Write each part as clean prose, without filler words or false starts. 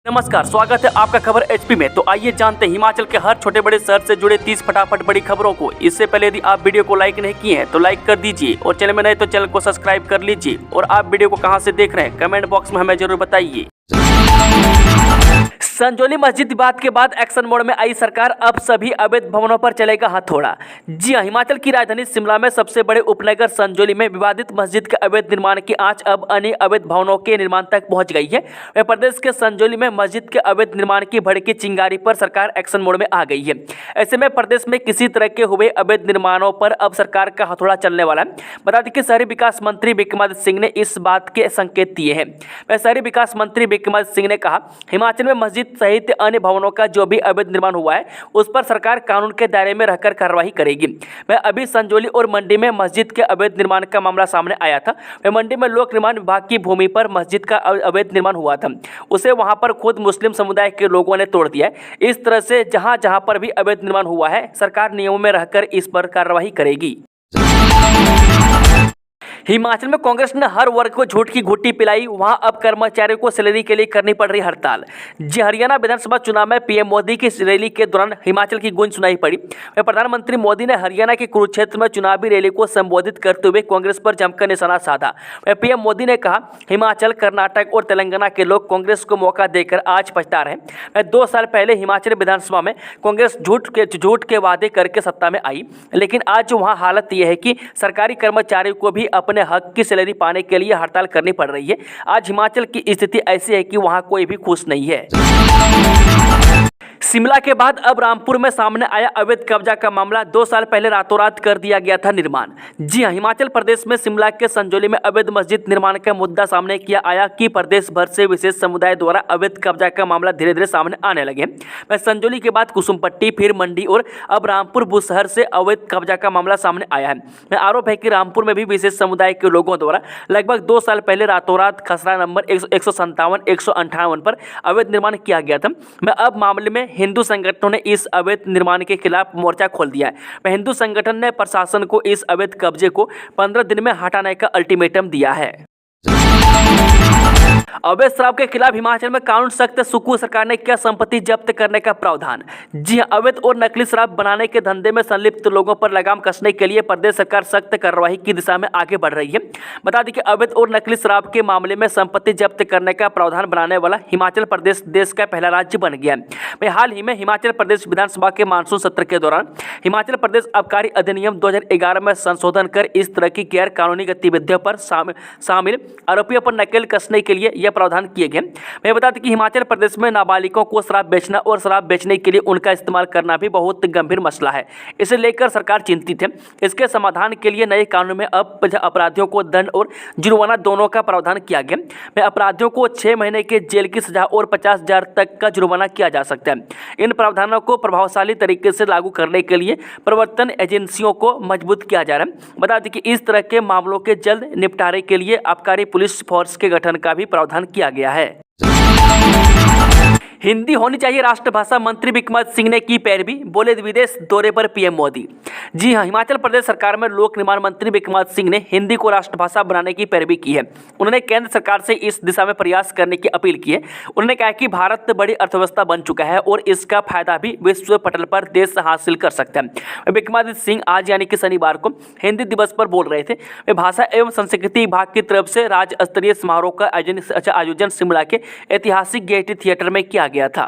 नमस्कार, स्वागत है आपका खबर एचपी में। तो आइए जानते हैं हिमाचल के हर छोटे बड़े शहर से जुड़े 30 फटाफट बड़ी खबरों को। इससे पहले यदि आप वीडियो को लाइक नहीं किए हैं तो लाइक कर दीजिए और चैनल में नए तो चैनल को सब्सक्राइब कर लीजिए। और आप वीडियो को कहां से देख रहे हैं कमेंट बॉक्स में हमें जरूर बताइए। संजौली मस्जिद विवाद के बाद एक्शन मोड में आई सरकार, अब सभी अवैध भवनों पर चलेगा हथौड़ा। जी हां, हिमाचल की राजधानी शिमला में सबसे बड़े उपनगर संजौली में विवादित मस्जिद के अवैध निर्माण की आंच अब अन्य अवैध भवनों के निर्माण तक पहुंच गई है। वह प्रदेश के संजौली में मस्जिद के अवैध निर्माण की भड़की चिंगारी पर सरकार एक्शन मोड में आ गई है। ऐसे में प्रदेश में किसी तरह के हुए अवैध निर्माणों पर अब सरकार का हथौड़ा चलने वाला है। बता दें कि शहरी विकास मंत्री विक्रमादित्य सिंह ने इस बात के संकेत दिए हैं। वह शहरी विकास मंत्री विक्रमादित्य सिंह ने कहा, हिमाचल में मस्जिद सहित अन्य भवनों का जो भी अवैध निर्माण हुआ है उस पर सरकार कानून के दायरे में रहकर कार्रवाई करेगी। वह अभी संजौली और मंडी में मस्जिद के अवैध निर्माण का मामला सामने आया था। वह मंडी में लोक निर्माण विभाग की भूमि पर मस्जिद का अवैध निर्माण हुआ था, उसे वहां पर खुद मुस्लिम समुदाय के लोगों ने तोड़ दिया है। इस तरह से जहां जहां पर भी अवैध निर्माण हुआ है सरकार नियमों में रहकर इस पर कार्रवाई करेगी। हिमाचल में कांग्रेस ने हर वर्ग को झूठ की घुट्टी पिलाई, वहां अब कर्मचारियों को सैलरी के लिए करनी पड़ रही हड़ताल। जी, हरियाणा विधानसभा चुनाव में पीएम मोदी की रैली के दौरान हिमाचल की गूंज सुनाई पड़ी। प्रधानमंत्री मोदी ने हरियाणा के कुरुक्षेत्र में चुनावी रैली को संबोधित करते हुए कांग्रेस पर जमकर निशाना साधा। पीएम मोदी ने कहा, हिमाचल, कर्नाटक और तेलंगाना के लोग कांग्रेस को मौका देकर आज पछता रहे हैं। 2 साल पहले हिमाचल विधानसभा में कांग्रेस झूठ के वादे करके सत्ता में आई, लेकिन आज वहां हालत यह है कि सरकारी कर्मचारियों को भी अपने हक की सैलरी पाने के लिए हड़ताल करनी पड़ रही है। आज हिमाचल की स्थिति ऐसी है कि वहां कोई भी खुश नहीं है। शिमला के बाद अब रामपुर में सामने आया अवैध कब्जा का मामला। 2 साल पहले रातों रात कर दिया गया था निर्माण। जी हां, हिमाचल प्रदेश में शिमला के संजौली में अवैध मस्जिद निर्माण का मुद्दा सामने किया आया कि प्रदेश भर से विशेष समुदाय द्वारा अवैध कब्जा का मामला धीरे धीरे सामने आने लगे। वह संजौली के बाद कुसुमपट्टी, फिर मंडी और अब रामपुर बुशहर से अवैध कब्जा का मामला सामने आया है। आरोप है कि रामपुर में भी विशेष समुदाय के लोगों द्वारा लगभग 2 साल पहले रातों रात खसरा नंबर 157, 158 पर अवैध निर्माण किया गया था। अब मामले में हिंदू संगठनों ने इस अवैध निर्माण के खिलाफ मोर्चा खोल दिया है। हिंदू संगठन ने प्रशासन को इस अवैध कब्जे को 15 दिन में हटाने का अल्टीमेटम दिया है। अवैध शराब के खिलाफ हिमाचल में कानून सख्त, सुकू सरकार ने किया संपत्ति जब्त करने का प्रावधान। जी हां, अवैध और नकली शराब बनाने के धंधे में संलिप्त लोगों पर लगाम कसने के लिए प्रदेश सरकार सख्त कार्रवाई की दिशा में आगे बढ़ रही है। बता दें कि अवैध और नकली शराब के मामले में संपत्ति जब्त करने का प्रावधान बनाने वाला हिमाचल प्रदेश देश का पहला राज्य बन गया है। हाल ही में हिमाचल प्रदेश विधानसभा के मानसून सत्र के दौरान हिमाचल प्रदेश आबकारी अधिनियम 2011 में संशोधन कर इस तरह की गैर कानूनी गतिविधियों पर शामिल आरोपियों पर नकेल कसने के लिए यह प्रावधान किए गए। मैं बता दें कि हिमाचल प्रदेश में नाबालिगों को शराब बेचना और शराब बेचने के लिए उनका इस्तेमाल करना भी बहुत गंभीर मसला है। इसे लेकर सरकार चिंतित है। इसके समाधान के लिए नए कानून में अब अपराधियों को दंड और जुर्माना दोनों का प्रावधान किया गया। अपराधियों को 6 महीने के जेल की सजा और 50,000 तक का जुर्माना किया जा सकता है। इन प्रावधानों को प्रभावशाली तरीके से लागू करने के लिए प्रवर्तन एजेंसियों को मजबूत किया जा रहा है। बता दें कि इस तरह के मामलों के जल्द निपटारे के लिए आबकारी पुलिस फोर्स के गठन का भी प्रावधान किया गया है। हिंदी होनी चाहिए राष्ट्रभाषा, मंत्री विक्रमादित्य सिंह ने की पैरवी, बोले विदेश दौरे पर पीएम मोदी। जी हां, हिमाचल प्रदेश सरकार में लोक निर्माण मंत्री विक्रमादित्य सिंह ने हिंदी को राष्ट्रभाषा बनाने की पैरवी की है। उन्होंने केंद्र सरकार से इस दिशा में प्रयास करने की अपील की है। उन्होंने कहा कि भारत बड़ी अर्थव्यवस्था बन चुका है और इसका फायदा भी विश्व पटल पर देश हासिल कर सकता है। विक्रमादित्य सिंह आज यानी कि शनिवार को हिंदी दिवस पर बोल रहे थे। वे भाषा एवं संस्कृति विभाग की तरफ से राज्य स्तरीय समारोह का आयोजन शिमला के ऐतिहासिक गेयटी थिएटर में किया गया था।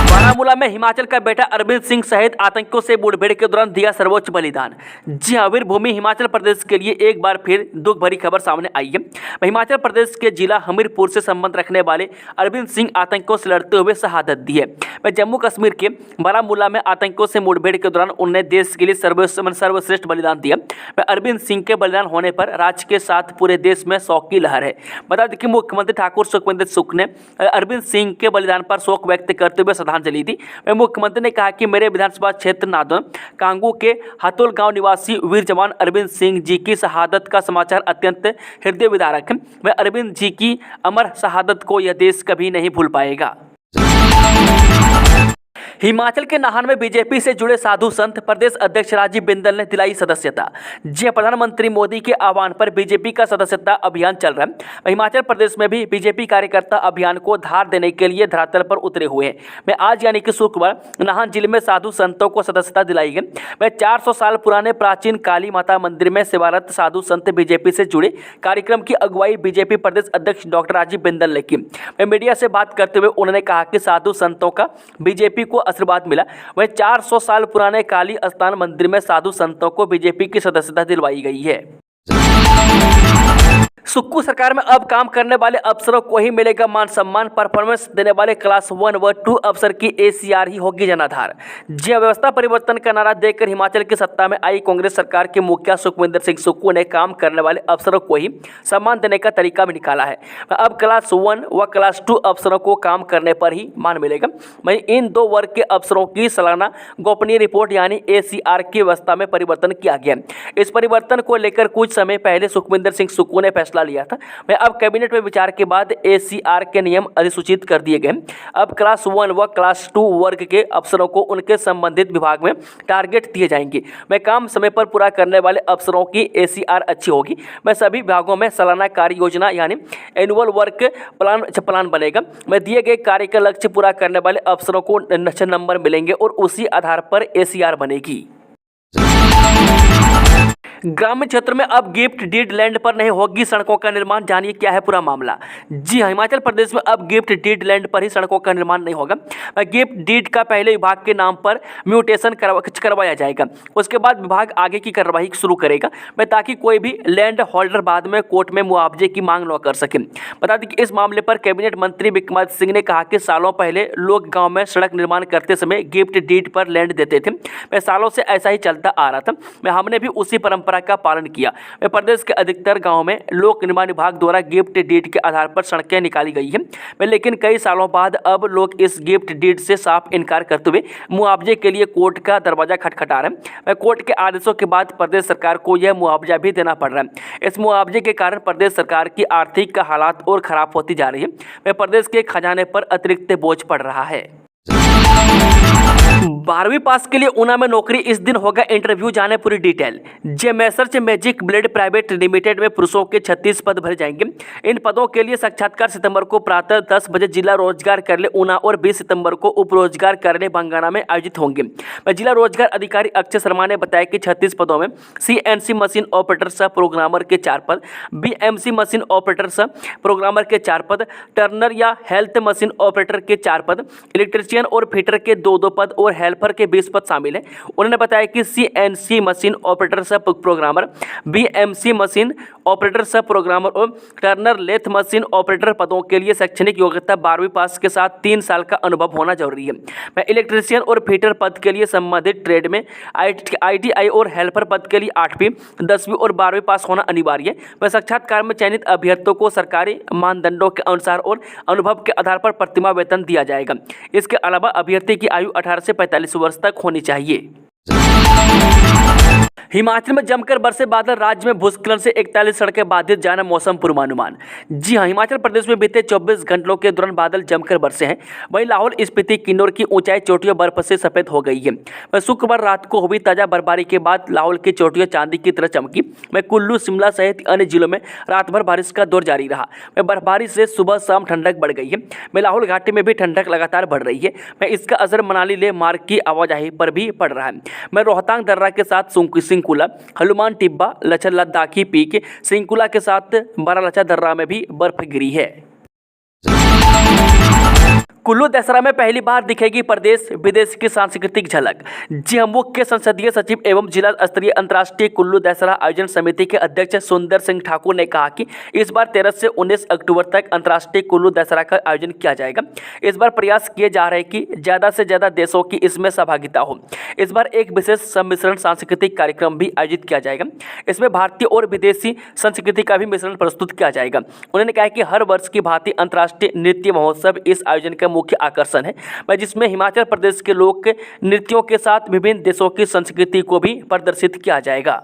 बारामूला में हिमाचल का बेटा अरविंद सिंह सहित आतंकियों से मुठभेड़ के दौरान दिया सर्वोच्च बलिदान। जी हां, वीर भूमि हिमाचल प्रदेश के लिए एक बार फिर दुख भरी खबर सामने आई है। हिमाचल प्रदेश के जिला हमीरपुर से संबंध रखने वाले अरविंद सिंह आतंकियों से लड़ते हुए शहादत दी है। वह जम्मू कश्मीर के बारामूला में आतंकियों से मुठभेड़ के दौरान उन्होंने देश के लिए सर्वश्रेष्ठ बलिदान दिया। अरविंद सिंह के बलिदान होने पर राज्य के साथ पूरे देश में शोक की लहर है। बता दें कि मुख्यमंत्री ठाकुर सुखविंदर सुख ने अरविंद सिंह के बलिदान पर शोक व्यक्त करते हुए श्रद्धांजलि दी। मुख्यमंत्री ने कहा कि मेरे विधानसभा क्षेत्र नादौन कांगू के हतोल गांव निवासी वीर जवान अरविंद सिंह जी की शहादत का समाचार अत्यंत हृदय विदारक है। वह अरविंद जी की अमर शहादत को यह देश कभी नहीं भूल पाएगा। हिमाचल के नाहन में बीजेपी से जुड़े साधु संत प्रदेश अध्यक्ष राजीव बिंदल ने दिलाई सदस्यता। जी प्रधानमंत्री मोदी के आह्वान पर बीजेपी का सदस्यता अभियान चल रहा है। हिमाचल प्रदेश में भी बीजेपी कार्यकर्ता अभियान को धार देने के लिए धरातल पर उतरे हुए हैं। मैं आज यानी कि शुक्रवार नाहन जिले में साधु संतों को सदस्यता दिलाई गई। मैं 400 साल पुराने प्राचीन काली माता मंदिर में सेवारत साधु संत बीजेपी से जुड़े कार्यक्रम की अगुवाई बीजेपी प्रदेश अध्यक्ष डॉक्टर राजीव बिंदल ने की। मैं मीडिया से बात करते हुए उन्होंने कहा कि साधु संतों का बीजेपी को आशीर्वाद मिला। वहीं 400 साल पुराने काली स्थान मंदिर में साधु संतों को बीजेपी की सदस्यता दिलवाई गई है। सुक्खू सरकार में अब काम करने वाले अफसरों को ही मिलेगा मान सम्मान। परफॉर्मेंस देने वाले क्लास 1 व 2 अफसर की ACR ही होगी जनाधार। जी व्यवस्था परिवर्तन का नारा देकर हिमाचल की सत्ता में आई कांग्रेस सरकार के मुखिया सुखविंदर सिंह सुक्खू ने काम करने वाले अफसरों को ही सम्मान देने का तरीका भी निकाला है। अब क्लास 1 व क्लास 2 अफसरों को काम करने पर ही मान मिलेगा। वहीं इन 2 वर्ग के अफसरों की सालाना गोपनीय रिपोर्ट यानी ACR की व्यवस्था में परिवर्तन किया गया। इस परिवर्तन को लेकर कुछ समय पहले सुखविंदर सिंह सुक्खू ने फैसला लिया था। मैं अब कैबिनेट में विचार के बाद ACR के नियम अधिसूचित कर दिए गए। अब क्लास 1 व क्लास 2 वर्ग के अफसरों को उनके संबंधित विभाग में टारगेट दिए जाएंगे। मैं काम समय पर पूरा करने वाले अफसरों की ACR अच्छी होगी। मैं सभी विभागों में सालाना कार्य योजना यानी एनुअल वर्क प्लान बनेगा। मैं दिए गए कार्य का लक्ष्य पूरा करने वाले अफसरों को नंबर मिलेंगे और उसी आधार पर ACR बनेगी। ग्रामीण क्षेत्र में अब गिफ्ट डीड लैंड पर नहीं होगी सड़कों का निर्माण। जानिए क्या है पूरा मामला। जी हाँ, हिमाचल प्रदेश में अब गिफ्ट डीड लैंड पर ही सड़कों का निर्माण नहीं होगा। गिफ्ट डीड का पहले विभाग के नाम पर म्यूटेशन करवाया जाएगा। उसके बाद विभाग आगे की कार्रवाई शुरू करेगा ताकि कोई भी लैंड होल्डर बाद में कोर्ट में मुआवजे की मांग न कर सके। बता दें कि इस मामले पर कैबिनेट मंत्री विक्रमादित्य सिंह ने कहा कि सालों पहले लोग गाँव में सड़क निर्माण करते समय गिफ्ट डीड पर लैंड देते थे। सालों से ऐसा ही चलता आ रहा था। हमने भी उसी परंपरा का पालन किया। प्रदेश के अधिकतर गांवों में लोक निर्माण विभाग द्वारा गिफ्ट डीड के आधार पर सड़कें निकाली गई हैं। लेकिन कई सालों बाद अब लोग इस गिफ्ट डीड से साफ इनकार करते हुए मुआवजे के लिए कोर्ट का दरवाजा खटखटा रहे हैं। कोर्ट के आदेशों के बाद प्रदेश सरकार को यह मुआवजा भी देना पड़ रहा है। इस मुआवजे के कारण प्रदेश सरकार की आर्थिक हालात और खराब होती जा रही है। प्रदेश के खजाने पर अतिरिक्त बोझ पड़ रहा है। 12वीं पास के लिए ऊना में नौकरी, इस दिन होगा इंटरव्यू, जाने पूरी detail. Messrs magic blade private limited में पुरुषों के 36 पद भरे जाएंगे। इन पदों के लिए साक्षात्कार सितंबर को प्रातः 10 बजे जिला रोजगार कार्यालय ऊना और 20 सितंबर को उप रोजगार कार्यालय बंगाना में आयोजित होंगे। जिला रोजगार अधिकारी अक्षय शर्मा ने बताया कि 36 पदों में CNC मशीन ऑपरेटर सह प्रोग्रामर के 4 पद, BMC मशीन ऑपरेटर सह प्रोग्रामर के 4 पद, टर्नर या हेल्थ मशीन ऑपरेटर के 4 पद, इलेक्ट्रीशियन और फिटर के 2-2 पद और हेल्पर के 20 पद शामिल हैं। उन्होंने बताया कि CNC मशीन ऑपरेटर सह प्रोग्रामर, BMC मशीन ऑपरेटर सह प्रोग्रामर और टर्नर लेथ मशीन ऑपरेटर पदों के लिए शैक्षणिक योग्यता 12वीं पास के साथ 3 साल का अनुभव होना जरूरी है। इलेक्ट्रीशियन और फिटर पद के लिए संबंधित ट्रेड में ITI और हेल्पर पद के लिए 8वीं, 10वीं और 12वीं पास होना अनिवार्य है। साक्षात्कार में चयनित अभ्यर्थियों को सरकारी मानदंडों के अनुसार और अनुभव के आधार पर प्रतिमा वेतन दिया जाएगा। इसके अलावा अभ्यर्थी की आयु 18 से 45 वर्ष तक होनी चाहिए। हिमाचल में जमकर बरसे बादल, राज्य में भूस्खलन से 41 सड़कें बाधित, जाना मौसम पूर्वानुमान। जी हां, हिमाचल प्रदेश में बीते 24 घंटों के दौरान बादल जमकर बरसे हैं। वहीं लाहौल स्पीति किन्नौर की ऊंचाई चोटियों बर्फ से सफेद हो गई है। शुक्रवार रात को हुई ताजा बर्फबारी के बाद लाहौल की चोटियों चांदी की तरह चमकी। कुल्लू, शिमला सहित अन्य जिलों में रात भर बारिश का दौर जारी रहा। बर्फबारी से सुबह शाम ठंडक बढ़ गई है। लाहौल घाटी में भी ठंडक लगातार बढ़ रही है। इसका असर मनाली लेह मार्ग की आवाजाही पर भी पड़ रहा है। रोहतांग दर्रा के साथ सिंकुला, हनुमान टिब्बा, लचर लद्दाखी पीक, सिंकुला के साथ बारालाचा दर्रा में भी बर्फ गिरी है। कुल्लू दशहरा में पहली बार दिखेगी प्रदेश विदेश की सांस्कृतिक झलक। जी हां, मुख्य संसदीय सचिव एवं जिला स्तरीय अंतर्राष्ट्रीय कुल्लू दशहरा आयोजन समिति के अध्यक्ष सुंदर सिंह ठाकुर ने कहा कि इस बार 13 से 19 अक्टूबर तक अंतर्राष्ट्रीय कुल्लू दशहरा का आयोजन किया जाएगा। इस बार प्रयास किए जा रहे हैं कि ज़्यादा से ज़्यादा देशों की इसमें सहभागिता हो। इस बार एक विशेष सम्मिश्रण सांस्कृतिक कार्यक्रम भी आयोजित किया जाएगा। इसमें भारतीय और विदेशी संस्कृति का भी मिश्रण प्रस्तुत किया जाएगा। उन्होंने कहा कि हर वर्ष की भांति अंतर्राष्ट्रीय नृत्य महोत्सव इस आयोजन का मुख्य आकर्षण है, जिसमें हिमाचल प्रदेश के लोक नृत्यों के साथ विभिन्न देशों की संस्कृति को भी प्रदर्शित किया जाएगा।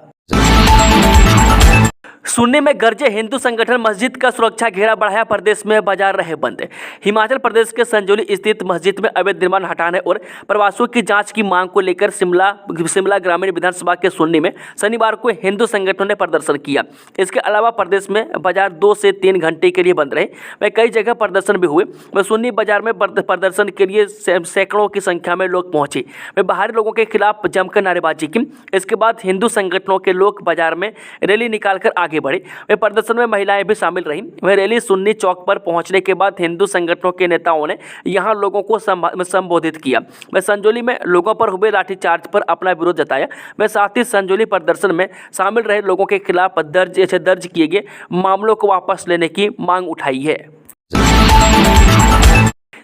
सुन्नी में गरजे हिंदू संगठन, मस्जिद का सुरक्षा घेरा बढ़ाया, प्रदेश में बाजार रहे बंद। हिमाचल प्रदेश के संजौली स्थित मस्जिद में अवैध निर्माण हटाने और प्रवासियों की जांच की मांग को लेकर शिमला ग्रामीण विधानसभा के सुन्नी में शनिवार को हिंदू संगठनों ने प्रदर्शन किया। इसके अलावा प्रदेश में बाजार 2 से 3 घंटे के लिए बंद रहे। वह कई जगह प्रदर्शन भी हुए। वह सुन्नी बाजार में प्रदर्शन के लिए सैकड़ों की संख्या में लोग पहुंचे। वे बाहरी लोगों के खिलाफ जमकर नारेबाजी की। इसके बाद हिंदू संगठनों के लोग बाजार में रैली निकालकर आगे बढ़े। वे प्रदर्शन में महिलाएं भी शामिल रहीं। वह रैली सुन्नी चौक पर पहुंचने के बाद हिंदू संगठनों के नेताओं ने यहां लोगों को संबोधित किया। वह संजौली में लोगों पर हुए लाठीचार्ज पर अपना विरोध जताया। वह साथ ही संजौली प्रदर्शन में शामिल रहे लोगों के खिलाफ दर्ज किए गए मामलों को वापस लेने की मांग उठाई है।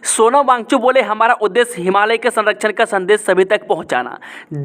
सोनम वांगचुक बोले, हमारा उद्देश्य हिमालय के संरक्षण का संदेश सभी तक पहुंचाना।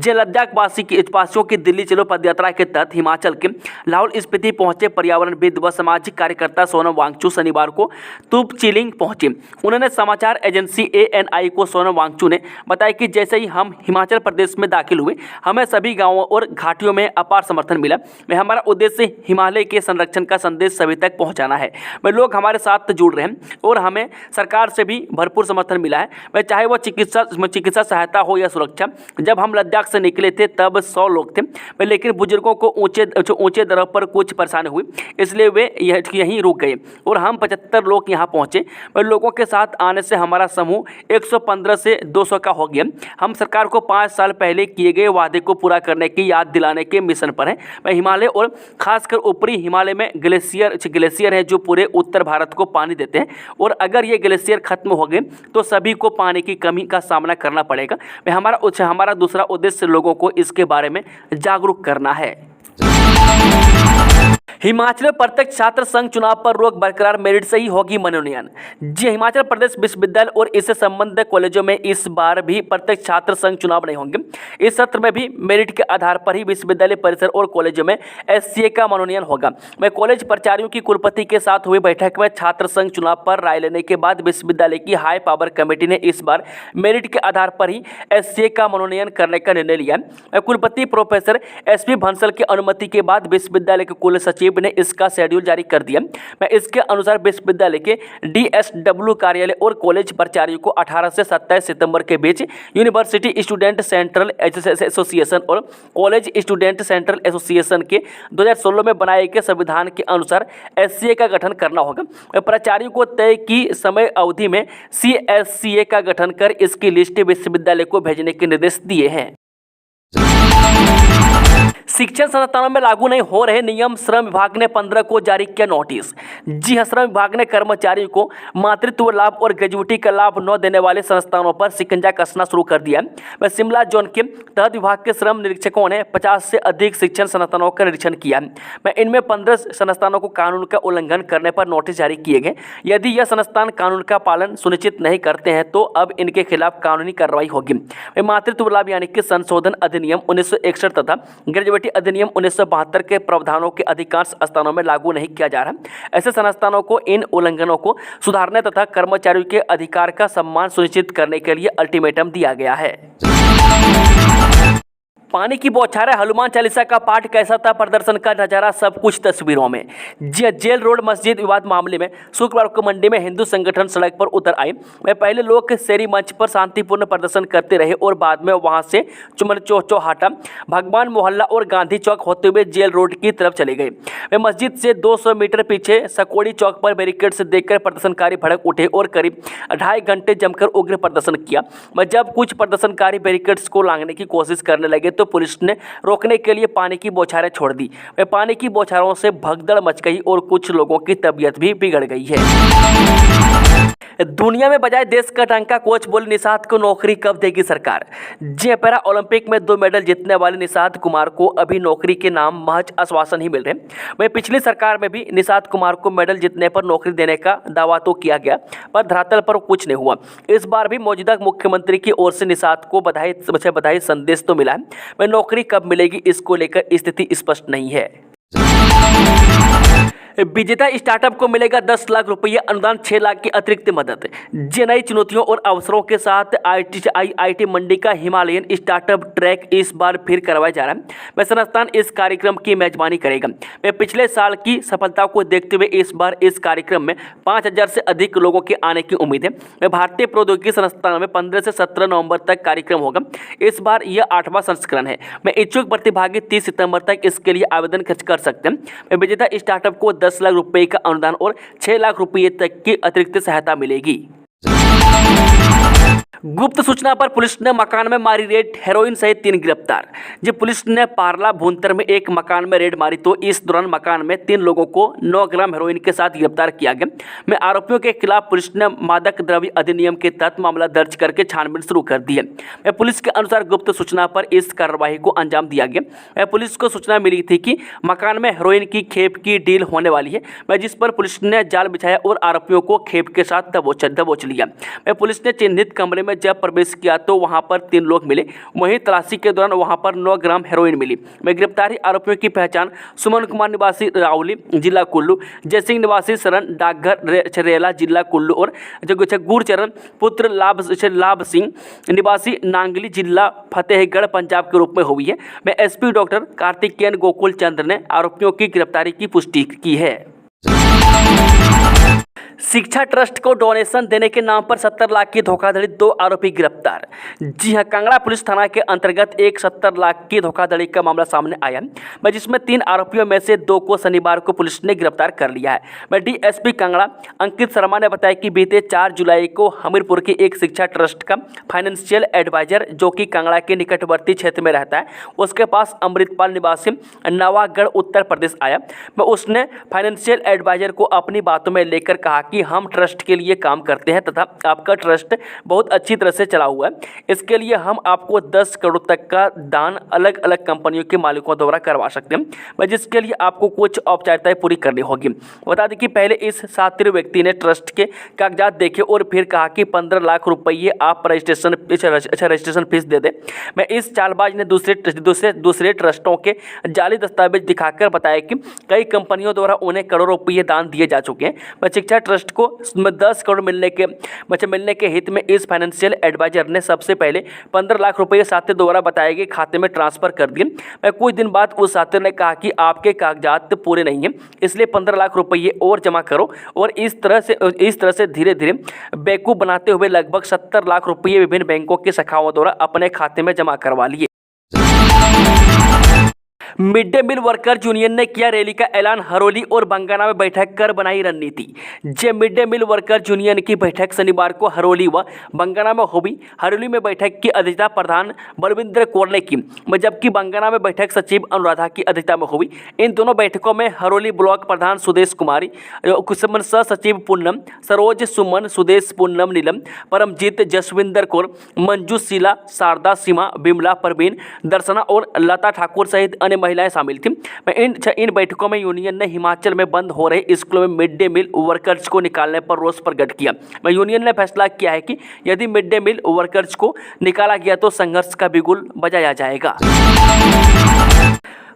लद्दाख वासियों की दिल्ली चलो पदयात्रा के तहत हिमाचल के लाहौल स्पीति पहुंचे पर्यावरणविद व सामाजिक कार्यकर्ता सोनम वांगचुक शनिवार को तुपचिलिंग पहुंचे। उन्होंने समाचार एजेंसी ANI को सोनम वांगचुक ने बताया कि जैसे ही हम हिमाचल प्रदेश में दाखिल हुए, हमें सभी गाँवों और घाटियों में अपार समर्थन मिला। हमारा उद्देश्य हिमालय के संरक्षण का संदेश सभी तक पहुँचाना है। वे लोग हमारे साथ जुड़ रहे हैं और हमें सरकार से भी भरपूर समर्थन मिला है। वह चाहे वह चिकित्सा सहायता हो या सुरक्षा। जब हम लद्दाख से निकले थे तब 100 लोग थे, लेकिन बुजुर्गों को ऊंचे दरों पर कुछ परेशानी हुई, इसलिए वे यहीं रुक गए और हम 75 लोग यहां पहुंचे। वह लोगों के साथ आने से हमारा समूह 115 से 200 का हो गया। हम सरकार को 5 साल पहले किए गए वादे को पूरा करने की याद दिलाने के मिशन पर हैं। वह हिमालय और खासकर ऊपरी हिमालय में ग्लेशियर हैं जो पूरे उत्तर भारत को पानी देते हैं, और अगर ये ग्लेशियर खत्म हो गए तो सभी को पानी की कमी का सामना करना पड़ेगा। हमारा दूसरा उद्देश्य लोगों को इसके बारे में जागरूक करना है। हिमाचल में प्रत्यक्ष छात्र संघ चुनाव पर रोक बरकरार, मेरिट से ही होगी मनोनयन। जी, हिमाचल प्रदेश विश्वविद्यालय और इससे संबद्ध कॉलेजों में इस बार भी प्रत्यक्ष छात्र संघ चुनाव नहीं होंगे। इस सत्र में भी मेरिट के आधार पर ही विश्वविद्यालय परिसर और कॉलेजों में SCA का मनोनयन होगा। मैं कॉलेज प्राचार्यों की कुलपति के साथ हुई बैठक में छात्र संघ चुनाव पर राय लेने के बाद विश्वविद्यालय की हाई पावर कमेटी ने इस बार मेरिट के आधार पर ही SCA का मनोनयन करने का निर्णय लिया। कुलपति प्रोफेसर SP भंसल की अनुमति के बाद विश्वविद्यालय के कुल सचिव ने इसका शेड्यूल जारी कर दिया। मैं इसके अनुसार विश्वविद्यालय के DSW कार्यालय और कॉलेज प्राचार्यों को 18 से 27 सितंबर के बीच यूनिवर्सिटी स्टूडेंट सेंट्रल एसोसिएशन और कॉलेज स्टूडेंट सेंट्रल एसोसिएशन के 2016 में बनाए गए संविधान के अनुसार SCA का गठन करना होगा। प्राचार्यों को तय की समय अवधि में CSCA का गठन कर इसकी लिस्ट विश्वविद्यालय को भेजने के निर्देश दिए हैं। शिक्षण संस्थानों में लागू नहीं हो रहे नियम, श्रम विभाग ने 15 को जारी किया नोटिस। जी हां, श्रम विभाग ने कर्मचारियों को मातृत्व लाभ और ग्रेजुएटी का लाभ न देने वाले संस्थानों पर शिकंजा कसना शुरू कर दिया। वह शिमला जोन के तहत विभाग के श्रम निरीक्षकों ने 50 से अधिक शिक्षण संस्थानों का निरीक्षण किया। मैं इनमें 15 संस्थानों को कानून का उल्लंघन करने पर नोटिस जारी किए गए। यदि यह संस्थान कानून का पालन सुनिश्चित नहीं करते हैं तो अब इनके खिलाफ कानूनी कार्रवाई होगी। मातृत्व लाभ यानी कि संशोधन अधिनियम 1961 तथा ग्रेजुएटी अधिनियम 1972 के प्रावधानों के अधिकांश स्थानों में लागू नहीं किया जा रहा। ऐसे संस्थानों को इन उल्लंघनों को सुधारने तथा कर्मचारियों के अधिकार का सम्मान सुनिश्चित करने के लिए अल्टीमेटम दिया गया है। पानी की बौछारें, हनुमान चालीसा का पाठ कैसा था, प्रदर्शन का नजारा, सब कुछ तस्वीरों में। जेल रोड मस्जिद विवाद मामले में शुक्रवार को मंडी में हिंदू संगठन सड़क पर उतर आए। वे पहले लोग शेरी मंच पर शांतिपूर्ण प्रदर्शन करते रहे और बाद में वहां से चौहाटा, भगवान मोहल्ला और गांधी चौक होते हुए जेल रोड की तरफ चले गए। वे मस्जिद से 200 मीटर पीछे सकोड़ी चौक पर बैरिकेड से देखकर प्रदर्शनकारी भड़क उठे और करीब 2.5 घंटे जमकर उग्र प्रदर्शन किया। जब कुछ प्रदर्शनकारी बैरिकेड्स को लांघने की कोशिश करने लगे तो पुलिस ने रोकने के लिए पानी की बौछारें छोड़ दी। वे पानी की बौछारों से भगदड़ मच गई और कुछ लोगों की तबीयत भी बिगड़ गई है। दुनिया में बजाय देश का डंका, कोच बोले निषाद को नौकरी कब देगी सरकार। जी, पैरा ओलंपिक में 2 मेडल जीतने वाले निषाद कुमार को अभी नौकरी के नाम महज आश्वासन ही मिल रहे। वहीं पिछली सरकार में भी निषाद कुमार को मेडल जीतने पर नौकरी देने का दावा तो किया गया, पर धरातल पर कुछ नहीं हुआ। इस बार भी मौजूदा मुख्यमंत्री की ओर से निषाद को बधाई संदेश तो मिला है। वह नौकरी कब मिलेगी इसको लेकर स्थिति स्पष्ट नहीं है। विजेता स्टार्टअप को मिलेगा 10 लाख रुपये अनुदान, 6 लाख की अतिरिक्त मदद। जी नई चुनौतियों और अवसरों के साथ आईआईटी मंडी का हिमालयन स्टार्टअप ट्रैक इस बार फिर करवाया जा रहा है। वह संस्थान इस कार्यक्रम की मेजबानी करेगा। वह पिछले साल की सफलता को देखते हुए इस बार इस कार्यक्रम में 5000 से अधिक लोगों के आने की उम्मीद है। वह भारतीय प्रौद्योगिकी संस्थान में 15 से 17 नवंबर तक कार्यक्रम होगा। इस बार यह 8वां संस्करण है। मैं इच्छुक प्रतिभागी 30 सितंबर तक इसके लिए आवेदन कर सकते हैं। मैं विजेता स्टार्टअप को 10 लाख रुपए का अनुदान और 6 लाख रुपए तक की अतिरिक्त सहायता मिलेगी। गुप्त सूचना पर पुलिस ने मकान में मारी रेड, हेरोइन सहित 3 गिरफ्तार। जी पुलिस ने पारला भूंतर में एक मकान में रेड मारी तो इस दौरान मकान में 3 लोगों को 9 ग्राम हेरोइन के साथ गिरफ्तार किया गया। में आरोपियों के खिलाफ पुलिस ने मादक द्रव्य अधिनियम के तहत मामला दर्ज करके छानबीन शुरू कर दी है। पुलिस के अनुसार गुप्त सूचना पर इस कार्रवाई को अंजाम दिया गया। पुलिस को सूचना मिली थी कि मकान में हेरोइन की खेप की डील होने वाली है, जिस पर पुलिस ने जाल बिछाया और आरोपियों को खेप के साथ दबोच लिया। पुलिस ने चिन्हित कमरे में जब प्रवेश किया तो वहां पर 3 लोग मिले। वहीं तलाशी के दौरान वहां पर 9 ग्राम हेरोइन मिली। गिरफ्तारी आरोपियों की पहचान सुमन कुमार निवासी रावली जिला कुल्लू, जयसिंह निवासी शरण डाकघर चरेला जिला कुल्लू और गुरचरण पुत्र लाभ सिंह निवासी नांगली जिला फतेहगढ़ पंजाब के रूप में हुई है। एसपी डॉक्टर कार्तिकेयन गोकुल चंद्र ने आरोपियों की गिरफ्तारी की पुष्टि की है। शिक्षा ट्रस्ट को डोनेशन देने के नाम पर 70 लाख की धोखाधड़ी, 2 आरोपी गिरफ्तार। जी हां, कांगड़ा पुलिस थाना के अंतर्गत एक 70 लाख की धोखाधड़ी का मामला सामने आया है, जिसमें 3 आरोपियों में से 2 को शनिवार को पुलिस ने गिरफ्तार कर लिया है। डीएसपी कांगड़ा अंकित शर्मा ने बताया कि बीते 4 जुलाई को हमीरपुर के एक शिक्षा ट्रस्ट का फाइनेंशियल एडवाइजर, जो कि कांगड़ा के निकटवर्ती क्षेत्र में रहता है, उसके पास अमृतपाल निवासी नवागढ़ उत्तर प्रदेश आया। उसने फाइनेंशियल एडवाइजर को अपनी बातों में लेकर कहा कि हम ट्रस्ट के लिए काम करते हैं तथा आपका ट्रस्ट बहुत अच्छी तरह से चला हुआ है। इसके लिए हम आपको 10 करोड़ तक का दान अलग अलग कंपनियों के मालिकों द्वारा करवा सकते हैं, जिसके लिए आपको कुछ औपचारिकताएं पूरी करनी होगी। बता दें कि पहले इस शातिर व्यक्ति ने ट्रस्ट के कागजात देखे और फिर कहा कि 15 लाख रुपये आप रजिस्ट्रेशन फीस दे दें। इस चालबाज ने दूसरे ट्रस्टों के जाली दस्तावेज दिखाकर बताया कि कई कंपनियों द्वारा उन्हें करोड़ों रुपये दान दिए जा चुके हैं। शिक्षा ट्रस्ट को 10 करोड़ मिलने के हित में इस फाइनेंशियल एडवाइजर ने सबसे पहले 15 लाख रुपये साथी द्वारा बताए गए खाते में ट्रांसफर कर दिए। कुछ दिन बाद उस साथी ने कहा कि आपके कागजात पूरे नहीं हैं, इसलिए 15 लाख रुपये और जमा करो, और इस तरह से धीरे धीरे बेवकूफ़ बनाते हुए लगभग 70 लाख रुपये विभिन्न बैंकों की शाखाओं द्वारा अपने खाते में जमा करवा लिए। Mid day meal workers union ने किया रैली का ऐलान, हरोली और बंगाना में बैठक कर बनाई रणनीति। जे mid day meal workers union की बैठक शनिवार को हरोली व बंगाना में हुई। हरोली में बैठक की अध्यक्षता प्रधान बलविंदर कौर ने की, जबकि बंगाना में बैठक सचिव अनुराधा की अध्यक्षता में हुई। इन दोनों बैठकों में हरोली ब्लॉक प्रधान सुदेश कुमारी, सह सचिव पूनम सरोज, सुमन सुदेश, पूनम नीलम, परमजीत, जसविंदर कौर, मंजू, शीला, शारदा, सीमा, बिमला, परवीन, दर्शना और लता ठाकुर सहित अन्य महिलाएं शामिल थीं। इन बैठकों में यूनियन ने हिमाचल में बंद हो रहे स्कूलों में मिड डे मील वर्कर्स को निकालने पर रोष प्रकट किया। यूनियन ने फैसला किया है कि यदि मिड डे मील वर्कर्स को निकाला गया तो संघर्ष का बिगुल बजाया जाएगा।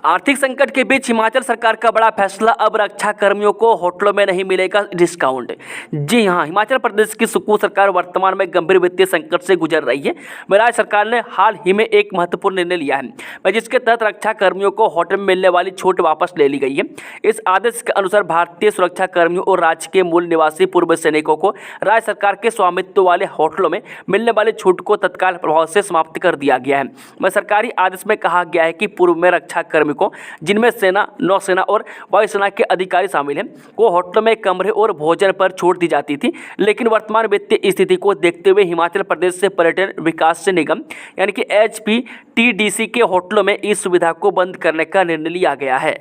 आर्थिक संकट के बीच हिमाचल सरकार का बड़ा फैसला, अब रक्षा कर्मियों को होटलों में नहीं मिलेगा डिस्काउंट। जी हां, हिमाचल प्रदेश की सुक्खू सरकार वर्तमान में गंभीर वित्तीय संकट से गुजर रही है। राज्य सरकार ने हाल ही में एक महत्वपूर्ण निर्णय लिया है, जिसके तहत रक्षा कर्मियों को होटल में मिलने वाली छूट वापस ले ली गई है। इस आदेश के अनुसार भारतीय सुरक्षा कर्मियों और राज्य के मूल निवासी पूर्व सैनिकों को राज्य सरकार के स्वामित्व वाले होटलों में मिलने वाली छूट को तत्काल प्रभाव से समाप्त कर दिया गया है। सरकारी आदेश में कहा गया है कि पूर्व में रक्षा कर्मी को, जिनमें सेना, नौसेना और वायुसेना के अधिकारी शामिल हैं, को होटलों में कमरे और भोजन पर छूट दी जाती थी। लेकिन वर्तमान वित्तीय स्थिति को देखते हुए हिमाचल प्रदेश से पर्यटन विकास निगम यानी कि HPTDC के होटलों में इस सुविधा को बंद करने का निर्णय लिया गया है।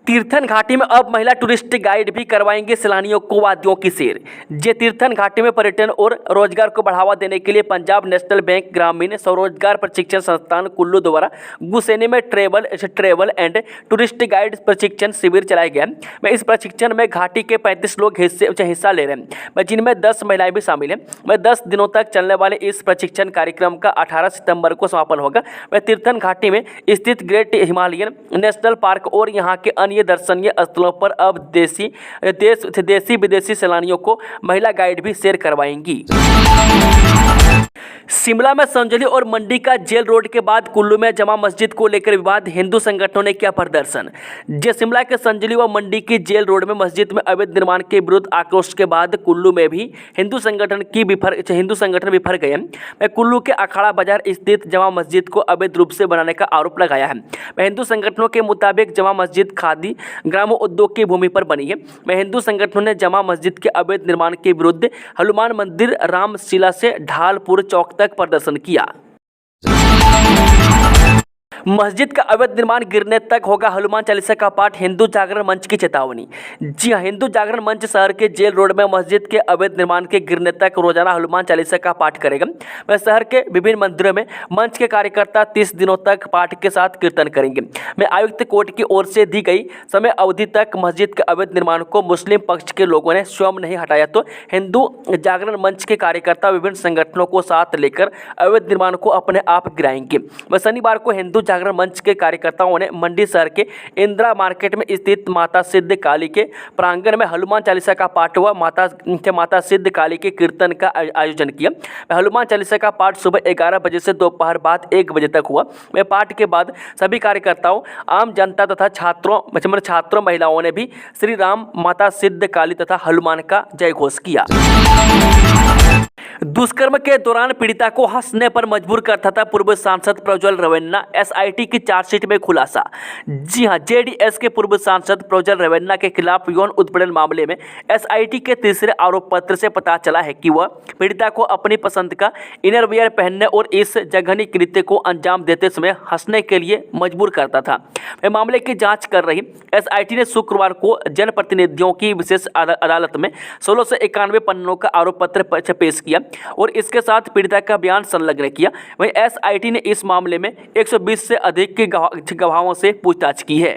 तीर्थन घाटी में अब महिला टूरिस्ट गाइड भी करवाएंगे सैलानियों को वादियों की सैर। जे तीर्थन घाटी में पर्यटन और रोजगार को बढ़ावा देने के लिए पंजाब नेशनल बैंक ग्रामीण स्वरोजगार प्रशिक्षण संस्थान कुल्लू द्वारा गुसेनी में ट्रेवल एंड टूरिस्ट गाइड प्रशिक्षण शिविर चलाया गया है। इस प्रशिक्षण में घाटी के 35 लोग हिस्सा ले रहे हैं, जिनमें 10 महिलाएं भी शामिल हैं। 10 दिनों तक चलने वाले इस प्रशिक्षण कार्यक्रम का 18 सितंबर को समापन होगा। तीर्थन घाटी में स्थित ग्रेट हिमालयन नेशनल पार्क और यहाँ के अन्य दर्शनीय स्थलों पर अब देशी विदेशी सैलानियों को महिला गाइड भी सैर करवाएंगी। शिमला में संजली और मंडी का जेल रोड के बाद कुल्लू में जमा मस्जिद को लेकर विवाद, हिंदू संगठनों ने किया प्रदर्शन। शिमला के संजली व मंडी की जेल रोड में मस्जिद में अवैध निर्माण के विरुद्ध आक्रोश के बाद कुल्लू में भी हिंदू संगठन बिफर गए हैं। कुल्लू के अखाड़ा बाजार स्थित जमा मस्जिद को अवैध रूप से बनाने का आरोप लगाया है। हिंदू संगठनों के मुताबिक जमा मस्जिद खादी ग्रामोद्योग की भूमि पर बनी है। हिंदू संगठनों ने जमा मस्जिद के अवैध निर्माण के विरुद्ध हनुमान मंदिर रामशिला से ढालपुर चौक तक प्रदर्शन किया। मस्जिद का अवैध निर्माण गिरने तक होगा हनुमान चालीसा का पाठ, हिंदू जागरण मंच की चेतावनी। जी हां, हिंदू जागरण मंच शहर के जेल रोड में मस्जिद के अवैध निर्माण के गिरने तक रोजाना हनुमान चालीसा का पाठ करेगा। वह शहर के विभिन्न मंदिरों में मंच के कार्यकर्ता 30 दिनों तक पाठ के साथ कीर्तन करेंगे। आयुक्त कोर्ट की ओर से दी गई समय अवधि तक मस्जिद के अवैध निर्माण को मुस्लिम पक्ष के लोगों ने स्वयं नहीं हटाया तो हिंदू जागरण मंच के कार्यकर्ता विभिन्न संगठनों को साथ लेकर अवैध निर्माण को अपने आप गिराएंगे। शनिवार को हिंदू जागरण मंच के कार्यकर्ताओं ने मंडी शहर के इंदिरा मार्केट में स्थित माता सिद्ध काली के प्रांगण में हनुमान चालीसा का पाठ व माता सिद्ध काली के कीर्तन का आयोजन किया। हनुमान चालीसा का पाठ सुबह 11 बजे से दोपहर बाद 1 बजे तक हुआ। पाठ के बाद सभी कार्यकर्ताओं, आम जनता तथा छात्रों महिलाओं ने भी श्री राम, माता सिद्ध काली तथा हनुमान का जय घोष किया। दुष्कर्म के दौरान पीड़िता को हंसने पर मजबूर करता था पूर्व सांसद प्रज्वल रवेन्ना, एसआईटी की चार्जशीट में खुलासा। जी हां, जेडीएस के पूर्व सांसद प्रज्वल रवेन्ना के खिलाफ यौन उत्पीड़न मामले में एसआईटी के तीसरे आरोप पत्र से पता चला है कि वह पीड़िता को अपनी पसंद का इनरवियर पहनने और इस जघन्य कृत्य को अंजाम देते समय हंसने के लिए मजबूर करता था। मामले की जांच कर रही एसआईटी ने शुक्रवार को जनप्रतिनिधियों की विशेष अदालत में 16 से 91 पन्नों का आरोप पत्र पेश किया और इसके साथ पीड़िता का बयान संलग्न किया। वहीं एसआईटी ने इस मामले में 120 से अधिक के गवाहों से पूछताछ की है।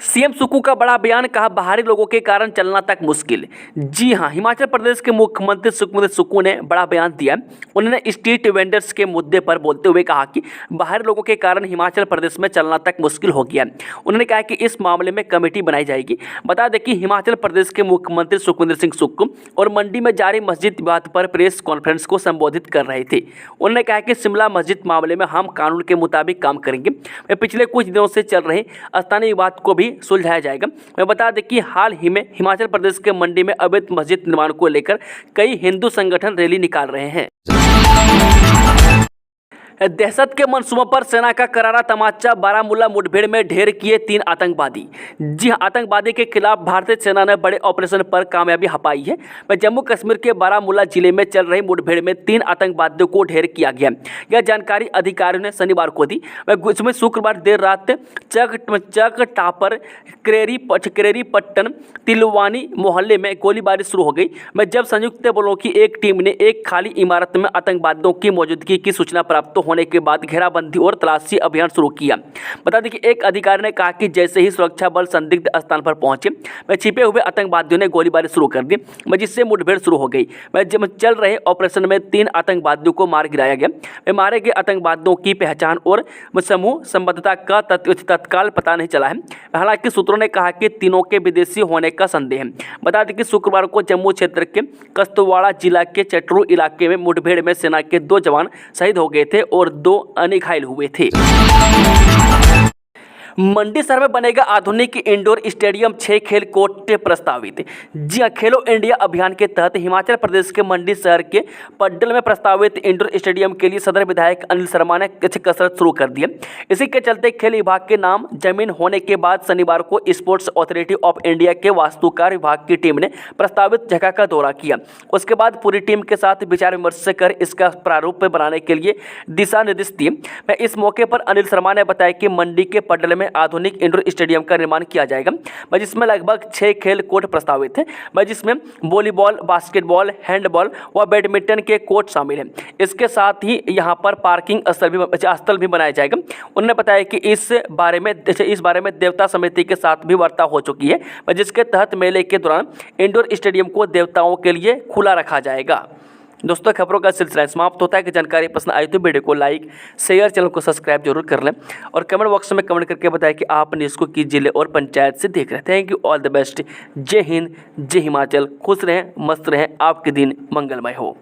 सीएम सुक्कू का बड़ा बयान, कहा बाहरी लोगों के कारण चलना तक मुश्किल। जी हां, हिमाचल प्रदेश के मुख्यमंत्री सुखविंदर सुक्कू ने बड़ा बयान दिया। उन्होंने स्ट्रीट वेंडर्स के मुद्दे पर बोलते हुए कहा कि बाहरी लोगों के कारण हिमाचल प्रदेश में चलना तक मुश्किल हो गया। उन्होंने कहा कि इस मामले में कमेटी बनाई जाएगी। बता दें कि हिमाचल प्रदेश के मुख्यमंत्री सुखविंदर सिंह सुक्कू और मंडी में जारी मस्जिद विवाद पर प्रेस कॉन्फ्रेंस को संबोधित कर रहे थे। उन्होंने कहा कि शिमला मस्जिद मामले में हम कानून के मुताबिक काम करेंगे। पिछले कुछ दिनों से चल रहे स्थानीय विवाद को भी सुलझाया जाएगा। मैं बता दें कि हाल ही में हिमाचल प्रदेश के मंडी में अवैध मस्जिद निर्माण को लेकर कई हिंदू संगठन रैली निकाल रहे हैं। दहशत के मंसूबों पर सेना का करारा तमाचा, बारामूला मुठभेड़ में ढेर किए 3 आतंकवादी। जी हां, आतंकवादी के खिलाफ भारतीय सेना ने बड़े ऑपरेशन पर कामयाबी हाई है। जम्मू कश्मीर के बारामूला जिले में चल रही मुठभेड़ में 3 आतंकवादियों को ढेर किया गया। यह जानकारी अधिकारियों ने शनिवार को दी। इसमें शुक्रवार देर रात चक टापर क्रेरीपट्टन तिलवानी मोहल्ले में गोलीबारी शुरू हो गई। जब संयुक्त बलों की एक टीम ने एक खाली इमारत में आतंकवादियों की मौजूदगी की सूचना प्राप्त होने के बाद घेराबंदी और तलाशी अभियान शुरू किया। बता दें कि एक अधिकारी ने कहा कि जैसे ही सुरक्षा बल संदिग्ध स्थान पर पहुंचे, छिपे हुए आतंकवादियों ने गोलीबारी शुरू कर दी, जिससे मुठभेड़ शुरू हो गई। जब चल रहे ऑपरेशन में 3 आतंकवादियों को मार गिराया गया। मारे गए आतंकवादियों की पहचान और समूह संबद्धता का तत्काल पता नहीं चला है। हालांकि सूत्रों ने कहा कि तीनों के विदेशी होने का संदेह है। बता दें कि शुक्रवार को जम्मू क्षेत्र के कस्तवाड़ा जिला के चटरू इलाके में मुठभेड़ में सेना के 2 जवान शहीद हो गए थे और 2 अन्य घायल हुए थे। मंडी शहर में बनेगा आधुनिक इंडोर स्टेडियम, 6 खेल कोर्ट प्रस्तावित। जी हां, खेलो इंडिया अभियान के तहत हिमाचल प्रदेश के मंडी शहर के पड्डल में प्रस्तावित इंडोर स्टेडियम के लिए सदर विधायक अनिल शर्मा ने कसरत शुरू कर दी है। इसी के चलते खेल विभाग के नाम जमीन होने के बाद शनिवार को स्पोर्ट्स अथॉरिटी ऑफ इंडिया के वास्तुकार विभाग की टीम ने प्रस्तावित जगह का दौरा किया। उसके बाद पूरी टीम के साथ विचार विमर्श कर इसका प्रारूप बनाने के लिए दिशा निर्देश दिए। इस मौके पर अनिल शर्मा ने बताया कि मंडी के पड्डल में में आधुनिक इंडोर स्टेडियम का निर्माण किया जाएगा, जिसमें लगभग 6 खेल कोर्ट प्रस्तावित हैं, जिसमें वॉलीबॉल, बास्केटबॉल, हैंडबॉल व बैडमिंटन के कोर्ट शामिल हैं। इसके साथ ही यहाँ पर पार्किंग स्थल भी बनाया जाएगा। उन्होंने बताया कि इस बारे में देवता समिति के साथ भी वार्ता हो चुकी है, जिसके तहत मेले के दौरान इंडोर स्टेडियम को देवताओं के लिए खुला रखा जाएगा। दोस्तों, खबरों का सिलसिला समाप्त होता है कि जानकारी पसंद आई तो वीडियो को लाइक, शेयर, चैनल को सब्सक्राइब जरूर कर लें और कमेंट बॉक्स में कमेंट करके बताएं कि आपने इसको किस जिले और पंचायत से देख रहे हैं। Thank you, all the best. जय हिंद, जय हिमाचल। खुश रहें, मस्त रहें, आपके दिन मंगलमय हो।